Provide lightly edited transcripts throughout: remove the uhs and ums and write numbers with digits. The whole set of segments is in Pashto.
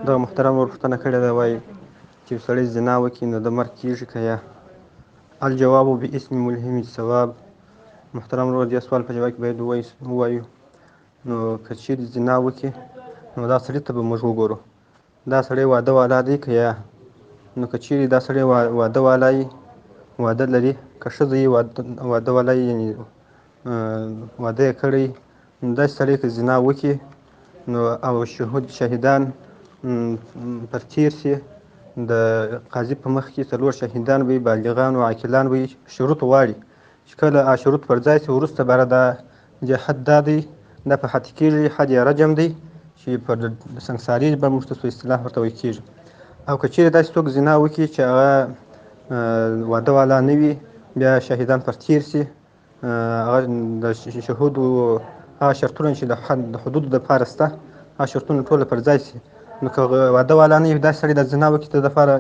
دغه محترم ورور پوښتنه کړې ده، وایي چې یو سړی زنا وکړي نو د مرګ کېږي که یا؟ الجواب باسم ملهم الثواب. محترم ورور دې سوال په جواب کې باید ووایو نو که چیرې زنا وکړي نو دا سړي ته به موږ وګورو دا سړی واده والا دی که یا؟ نو که چیرې دا سړی واده والا وي، واده لري، که ښځه یې واده والا یي یعنې واده یې کړی، نو داسې سړی که زنا وکړي نو او شهیدان پر تیر سي، د قاضي په مخ کې 4 شهیدان وي، بالغان او عاقلان وي، شروط غواړي چې کله شروط پر ځای سي وروسته به دا حد دا دی، دا په حد کېږي، حد یا رجم دی چې پر سنګساري به موږ ته په اصطلاح ورته ویل کېږي. او که چیرې داسې څوک زنا وکړي چې هغه واده والا نه وي، بیا شهیدان پر تیر سي، هغه د شهودو هغه شرطونه چې د حدودو دپاره شته، هغه شرطونه ټوله پر ځای سي، نو که واده والا نه وي داسې سړی د زنا وکړي د دپاره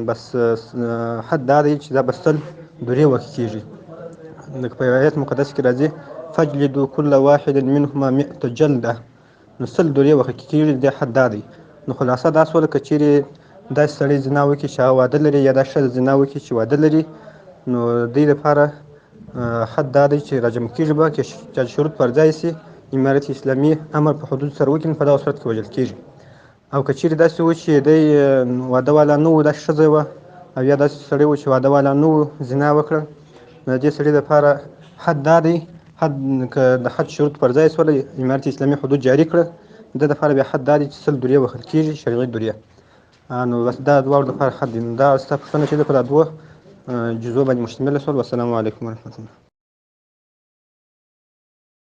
بس حد دا دی چې دا به 100 دورې وهل کېږي. لکه په آیت مقدس کې راځي فجلدوا كل واحد منهما 100 جلده، نو 100 دورې وهل کېږي، د حد دا دی. نو خلاصه دا سوله که چیرې داسې سړی زنا وکړي چې هغه واده لري، یا داسې ښځه زنا وکړي چې واده لري، نو دوی لپاره حد دا دی چې رجم کېږي به، چې شروط پر ځای سي، امارت اسلامي امر په حدود سره وکړي، په دغه صورت کې وژل کېږي. او که چیرې داسې و چې دی واده والا نه و، داسې ښځه وه او یا داسې سړی و چې واده والا نه و، زنا وکړه، نو د دې سړي لپاره حد دا دی، حد که د حد شروط پر ځای سوله، امارت اسلامي حدود جاري کړه، د ده لپاره بیا حد دا دی چې 100 دورې وهل کېږي، شرعي دورې. نو بس دا دواړو لپاره حد دی. نو دا ستا پوښتنه چې ده په دا 2 جزو باندې مشتمله شول. والسلام علیکم ورحمة الله.